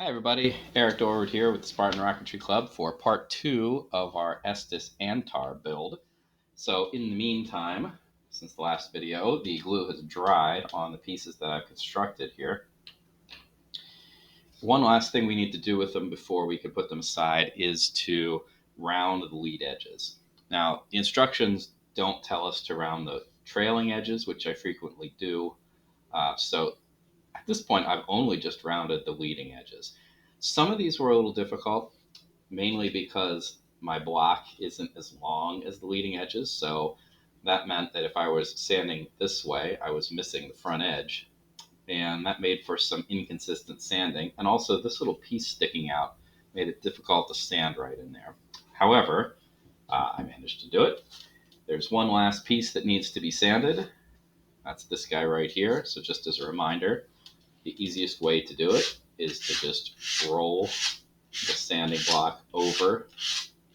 Hi everybody, Eric Dorward here with the Spartan Rocketry Club for part 2 of our Estes Antar build. So in the meantime, since the last video, the glue has dried on the pieces that I've constructed here. One last thing we need to do with them before we can put them aside is to round the lead edges. Now, the instructions don't tell us to round the trailing edges, which I frequently do. So at this point, I've only just rounded the leading edges. Some of these were a little difficult, mainly because my block isn't as long as the leading edges. So that meant that if I was sanding this way, I was missing the front edge. And that made for some inconsistent sanding. And also, this little piece sticking out made it difficult to sand right in there. However, I managed to do it. There's one last piece that needs to be sanded. That's this guy right here. So just as a reminder, the easiest way to do it is to just roll the sanding block over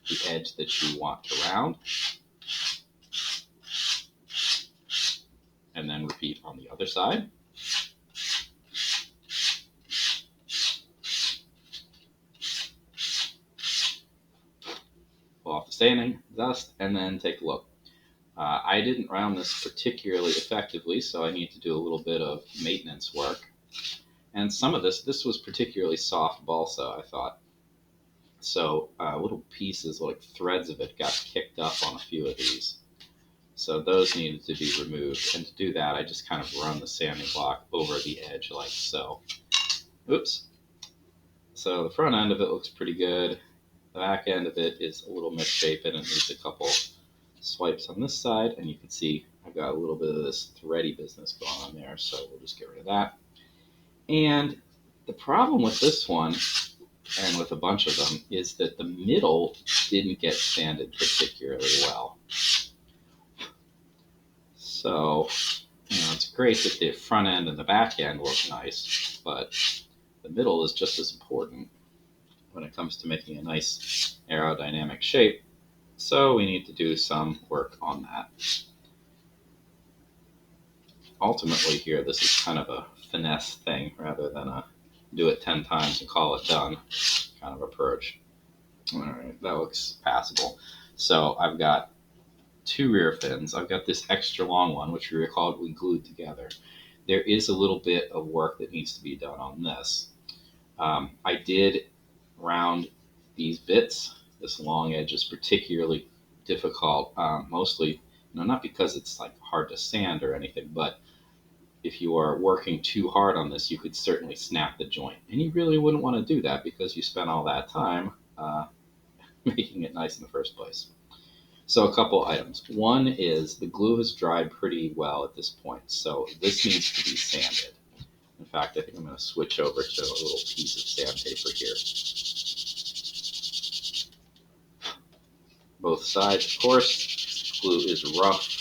the edge that you want to round, and then repeat on the other side. Pull off the sanding, dust, and then take a look. I didn't round this particularly effectively, so I need to do a little bit of maintenance work. And some of this was particularly soft balsa, I thought. So little pieces, like threads of it, got kicked up on a few of these. So those needed to be removed. And to do that, I just kind of run the sanding block over the edge like so. Oops. So the front end of it looks pretty good. The back end of it is a little misshapen and needs a couple swipes on this side. And you can see I've got a little bit of this thready business going on there. So we'll just get rid of that. And the problem with this one, and with a bunch of them, is that the middle didn't get sanded particularly well. So, it's great that the front end and the back end look nice, but the middle is just as important when it comes to making a nice aerodynamic shape. So we need to do some work on that. Ultimately here, this is kind of a finesse thing rather than a do it 10 times and call it done kind of approach. All right, that looks passable. So I've got 2 rear fins. I've got this extra long one, which you recall we glued together. There is a little bit of work that needs to be done on this. I did round these bits. This long edge is particularly difficult, mostly, not because it's like hard to sand or anything, but if you are working too hard on this, you could certainly snap the joint. And you really wouldn't want to do that because you spent all that time making it nice in the first place. So a couple items. One is the glue has dried pretty well at this point, so this needs to be sanded. In fact, I think I'm going to switch over to a little piece of sandpaper here. Both sides, of course. Glue is rough.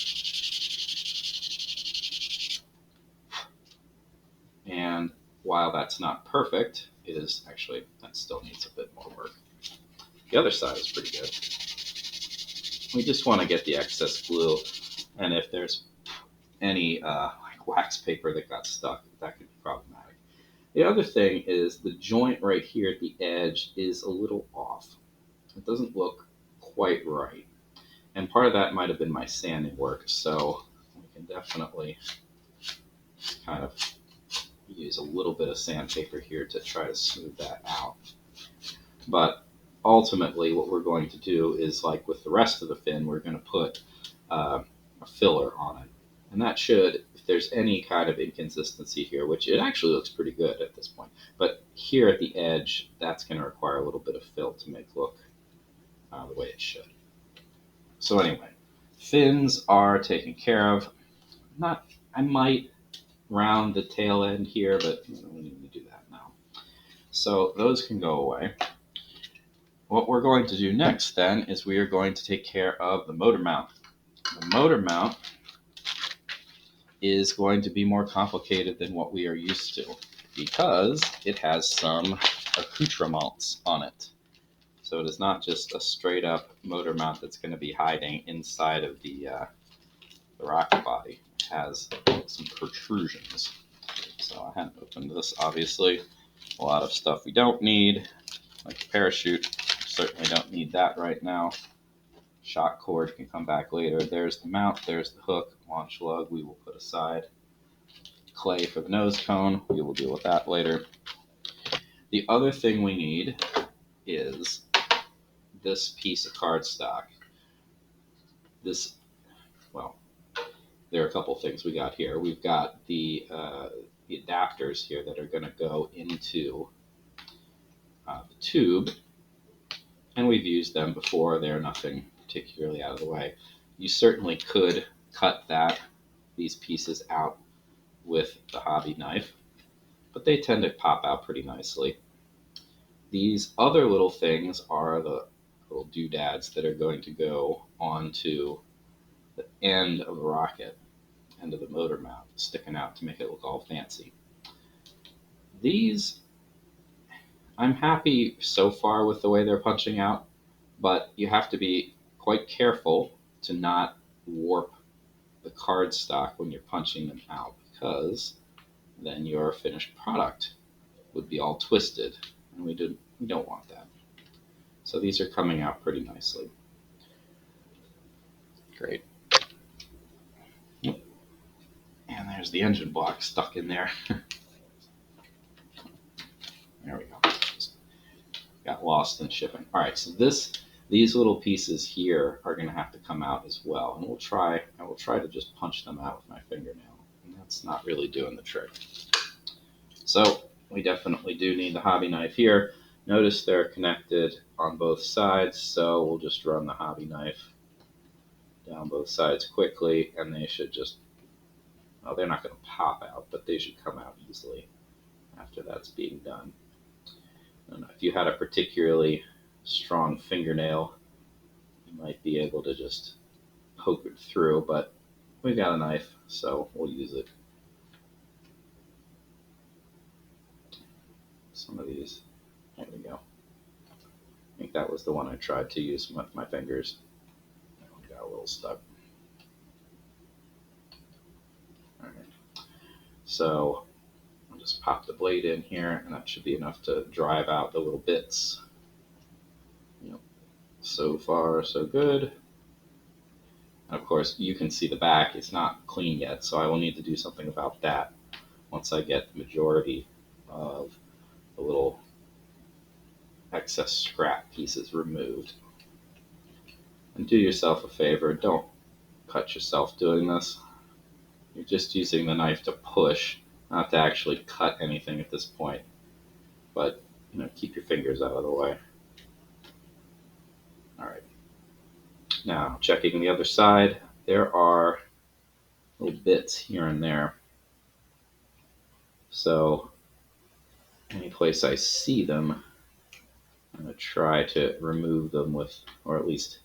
And while that's not perfect, that still needs a bit more work. The other side is pretty good. We just want to get the excess glue, and if there's any wax paper that got stuck, that could be problematic. The other thing is the joint right here at the edge is a little off. It doesn't look quite right. And part of that might have been my sanding work, so we can definitely kind of use a little bit of sandpaper here to try to smooth that out. But ultimately, what we're going to do is, like with the rest of the fin, we're going to put a filler on it. And that should, if there's any kind of inconsistency here, which it actually looks pretty good at this point, but here at the edge, that's going to require a little bit of fill to make it look the way it should. So anyway, fins are taken care of. I might round the tail end here, but we don't need to do that now. So those can go away. What we're going to do next then is we are going to take care of the motor mount. The motor mount is going to be more complicated than what we are used to because it has some accoutrements on it. So it is not just a straight up motor mount that's going to be hiding inside of the rocket body. It has some protrusions. So I hadn't opened this, obviously. A lot of stuff we don't need, like a parachute. Certainly don't need that right now. Shock cord can come back later. There's the mount, there's the hook. Launch lug we will put aside. Clay for the nose cone, we will deal with that later. The other thing we need is this piece of cardstock. There are a couple things we got here. We've got the adapters here that are going to go into the tube, and we've used them before. They're nothing particularly out of the way. You certainly could cut these pieces out with the hobby knife, but they tend to pop out pretty nicely. These other little things are the little doodads that are going to go onto the end of the rocket, end of the motor mount, sticking out to make it look all fancy. These, I'm happy so far with the way they're punching out, but you have to be quite careful to not warp the cardstock when you're punching them out, because then your finished product would be all twisted, and we don't want that. So these are coming out pretty nicely. Great. And there's the engine block stuck in there. There we go. Just got lost in shipping. All right, so these little pieces here are going to have to come out as well, and I will try to just punch them out with my fingernail, and that's not really doing the trick. So we definitely do need the hobby knife here. Notice they're connected on both sides, so we'll just run the hobby knife down both sides quickly, and they should just, well, they're not going to pop out, but they should come out easily after that's being done. And if you had a particularly strong fingernail, you might be able to just poke it through, but we've got a knife, so we'll use it. Some of these, there we go. I think that was the one I tried to use with my fingers. That one got a little stuck. All right. So I'll just pop the blade in here, and that should be enough to drive out the little bits. Yep. So far, so good. And of course, you can see the back. It's not clean yet, so I will need to do something about that once I get the majority of the little excess scrap pieces removed. And do yourself a favor, don't cut yourself doing this. You're just using the knife to push, not to actually cut anything at this point. But, keep your fingers out of the way. All right. Now, checking the other side, there are little bits here and there. So, any place I see them, I'm going to try to remove them with, or at least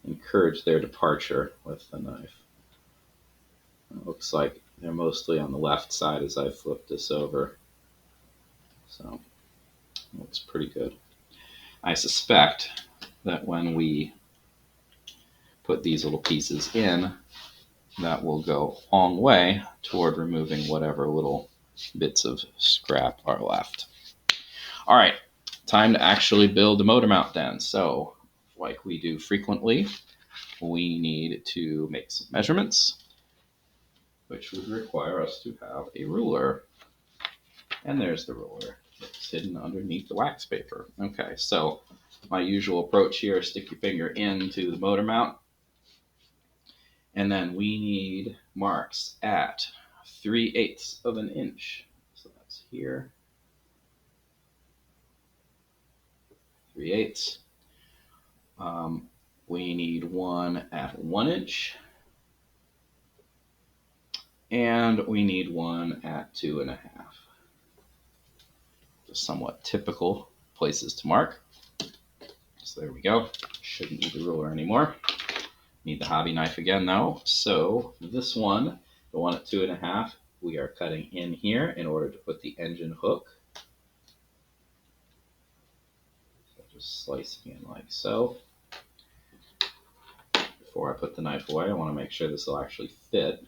encourage their departure with the knife. It looks like they're mostly on the left side as I flip this over. So, it looks pretty good. I suspect that when we put these little pieces in, that will go a long way toward removing whatever little bits of scrap are left. All right, time to actually build the motor mount then. So, like we do frequently, we need to make some measurements, which would require us to have a ruler. And there's the ruler. It's hidden underneath the wax paper. Okay, so my usual approach here is stick your finger into the motor mount, and then we need marks at 3/8 of an inch. So that's here. 3/8. We need one at 1 inch. And we need one at 2.5. Just somewhat typical places to mark. So there we go. Shouldn't need the ruler anymore. Need the hobby knife again though. So this one, the one at 2.5, we are cutting in here in order to put the engine hook. So just slicing in like so. Before I put the knife away, I want to make sure this will actually fit.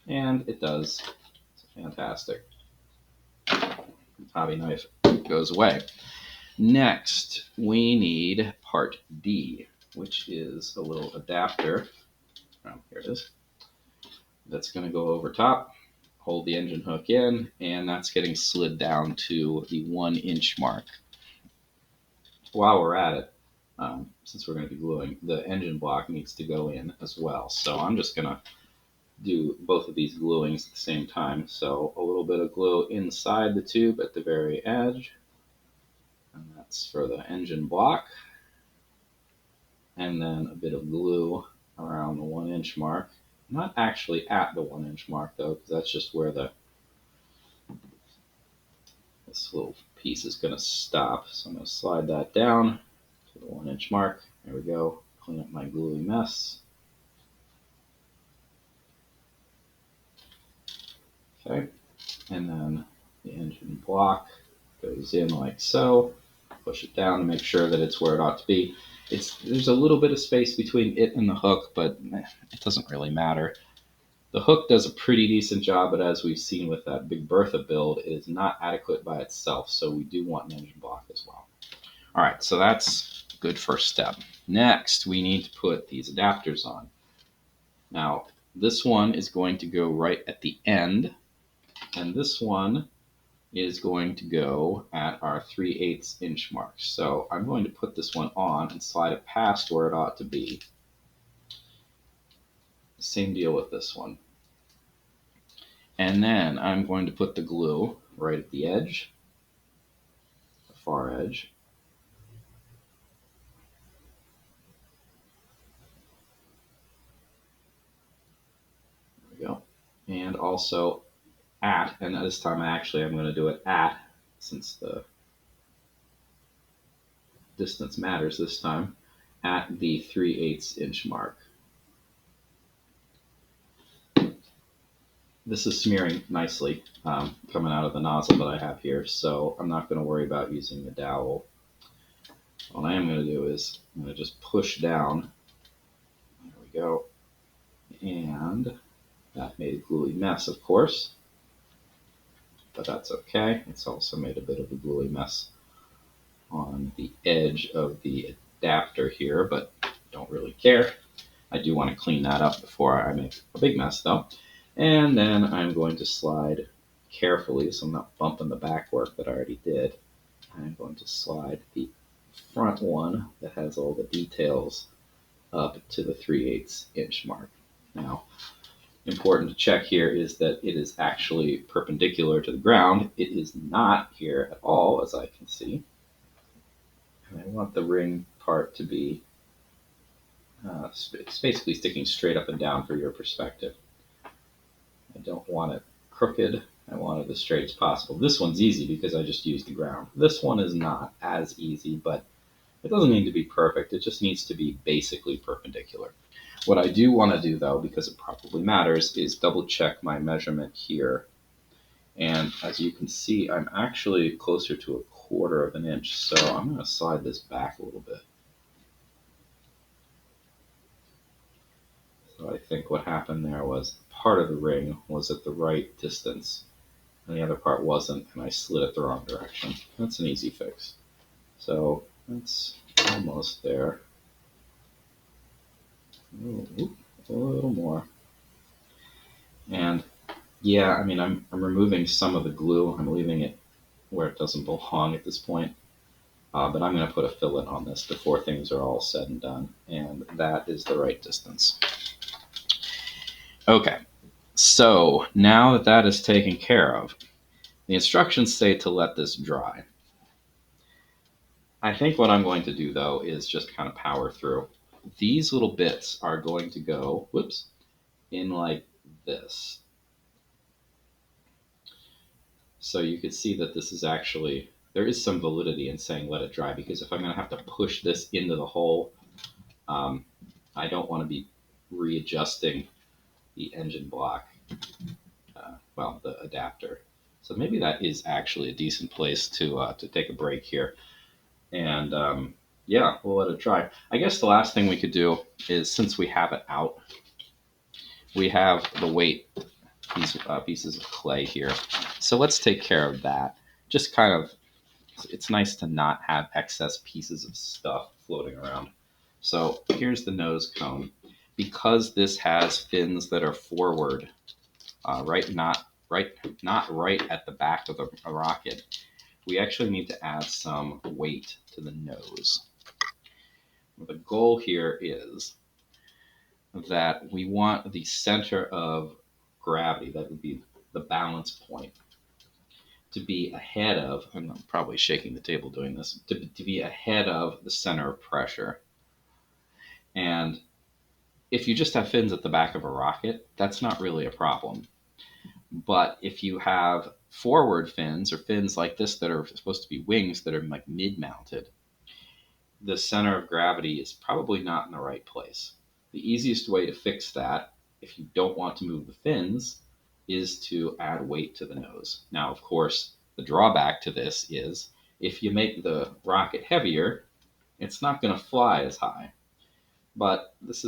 And it does. It's fantastic. Hobby knife goes away. Next, we need part D, which is a little adapter. Oh, here it is. That's going to go over top, hold the engine hook in, and that's getting slid down to the 1-inch mark. While we're at it, since we're going to be gluing, the engine block needs to go in as well. So I'm just going to do both of these gluings at the same time. So a little bit of glue inside the tube at the very edge, and that's for the engine block. And then a bit of glue around the 1-inch mark. Not actually at the 1-inch mark though, because that's just where this little piece is going to stop. So I'm going to slide that down to the 1-inch mark. There we go. Clean up my gluey mess. Okay, and then the engine block goes in like so. Push it down to make sure that it's where it ought to be. There's a little bit of space between it and the hook, but it doesn't really matter. The hook does a pretty decent job, but as we've seen with that Big Bertha build, it is not adequate by itself, so we do want an engine block as well. All right, so that's a good first step. Next, we need to put these adapters on. Now, this one is going to go right at the end, and this one is going to go at our 3/8 inch mark. So I'm going to put this one on and slide it past where it ought to be. Same deal with this one. And then I'm going to put the glue right at the edge, the far edge. There we go. And also at, and this time I'm going to do it at, since the distance matters this time, at the 3/8 inch mark. This is smearing nicely coming out of the nozzle that I have here, so I'm not going to worry about using the dowel. What I am going to do is I'm going to just push down. There we go. And that made a gluey mess, of course, but that's okay. It's also made a bit of a gluey mess on the edge of the adapter here, but don't really care. I do want to clean that up before I make a big mess though. And then I'm going to slide carefully, so I'm not bumping the back work that I already did. I'm going to slide the front one that has all the details up to the 3/8 inch mark. Now, important to check here is that it is actually perpendicular to the ground. It is not here at all, as I can see. And I want the ring part to be it's basically sticking straight up and down for your perspective. I don't want it crooked. I want it as straight as possible. This one's easy because I just used the ground. This one is not as easy, but it doesn't need to be perfect. It just needs to be basically perpendicular. What I do want to do, though, because it probably matters, is double check my measurement here. And as you can see, I'm actually closer to 1/4 of an inch, so I'm going to slide this back a little bit. So I think what happened there was part of the ring was at the right distance, and the other part wasn't, and I slid it the wrong direction. That's an easy fix. So that's almost there. Ooh, a little more. And yeah, I mean, I'm removing some of the glue. I'm leaving it where it doesn't belong at this point. But I'm going to put a fillet on this before things are all said and done. And that is the right distance. Okay, so now that that is taken care of, the instructions say to let this dry. I think what I'm going to do, though, is just kind of power through. These little bits are going to go, in like this. So you can see that this is actually, there is some validity in saying let it dry, because if I'm going to have to push this into the hole, I don't want to be readjusting the engine block, the adapter. So maybe that is actually a decent place to take a break here. And yeah, we'll let it dry. I guess the last thing we could do is, since we have it out, we have the weight, these pieces of clay here. So let's take care of that. Just kind of it's nice to not have excess pieces of stuff floating around. So here's the nose cone. Because this has fins that are forward, not right at the back of the rocket, we actually need to add some weight to the nose. The goal here is that we want the center of gravity, that would be the balance point, to be ahead of, and I'm probably shaking the table doing this, to be ahead of the center of pressure. And if you just have fins at the back of a rocket, that's not really a problem. But if you have forward fins or fins like this that are supposed to be wings that are like mid-mounted, the center of gravity is probably not in the right place. The easiest way to fix that, if you don't want to move the fins, is to add weight to the nose. Now, of course, the drawback to this is if you make the rocket heavier, it's not going to fly as high. But this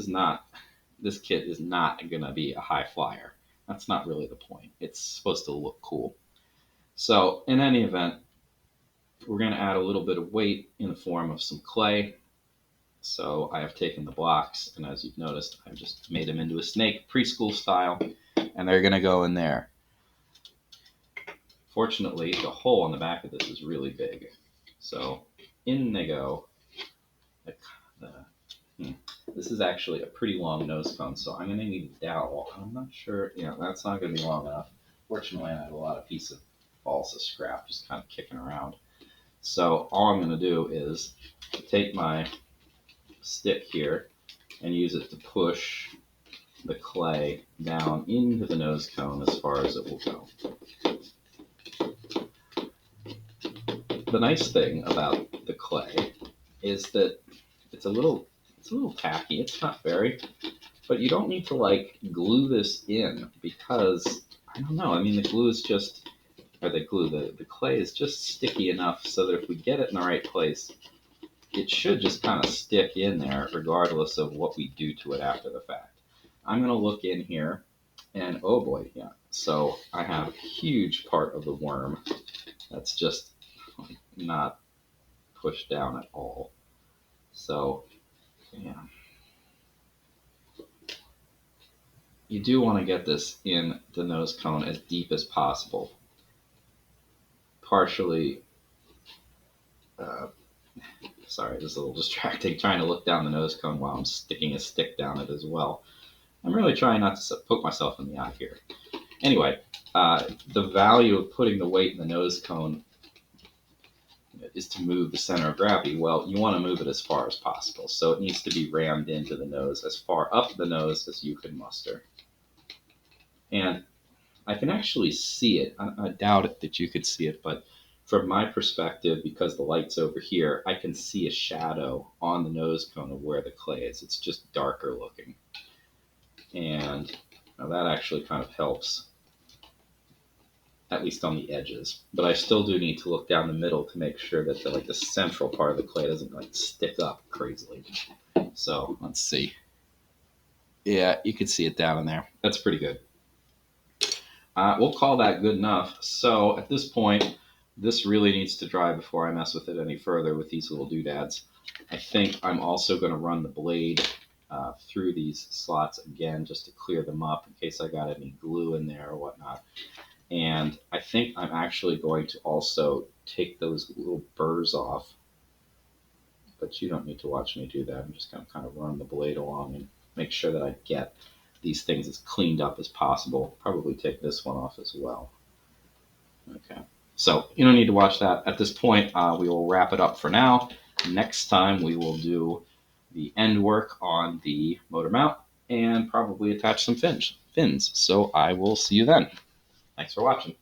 kit is not going to be a high flyer. That's not really the point. It's supposed to look cool. So in any event, we're going to add a little bit of weight in the form of some clay. So I have taken the blocks, and as you've noticed, I've just made them into a snake, preschool style, and they're going to go in there. Fortunately, the hole on the back of this is really big. So in they go. This is actually a pretty long nose cone, so I'm going to need a dowel. I'm not sure, that's not going to be long enough. Fortunately, I have a lot of balsa scrap just kind of kicking around. So all I'm going to do is take my stick here and use it to push the clay down into the nose cone as far as it will go. The nice thing about the clay is that it's a little tacky. It's not very, but you don't need to glue this in because I don't know. I mean, the clay is just sticky enough so that if we get it in the right place, it should just kind of stick in there regardless of what we do to it after the fact. I'm going to look in here and oh boy, yeah. So I have a huge part of the worm that's just not pushed down at all. So yeah. You do want to get this in the nose cone as deep as possible. Partially, sorry, this is a little distracting, trying to look down the nose cone while I'm sticking a stick down it as well. I'm really trying not to poke myself in the eye here. Anyway, the value of putting the weight in the nose cone is to move the center of gravity. Well, you want to move it as far as possible, so it needs to be rammed into the nose as far up the nose as you can muster. And I can actually see it. I doubt it that you could see it, but from my perspective, because the light's over here, I can see a shadow on the nose cone of where the clay is. It's just darker looking. And that actually kind of helps, at least on the edges. But I still do need to look down the middle to make sure that the central part of the clay doesn't stick up crazily. So let's see. Yeah, you can see it down in there. That's pretty good. We'll call that good enough. So at this point, this really needs to dry before I mess with it any further with these little doodads. I think I'm also going to run the blade through these slots again just to clear them up in case I got any glue in there or whatnot. And I think I'm actually going to also take those little burrs off. But you don't need to watch me do that. I'm just going to kind of run the blade along and make sure that I get these things as cleaned up as possible. Probably take this one off as well. Okay. So you don't need to watch that. At this point, we will wrap it up for now. Next time, we will do the end work on the motor mount and probably attach some fins. So I will see you then. Thanks for watching.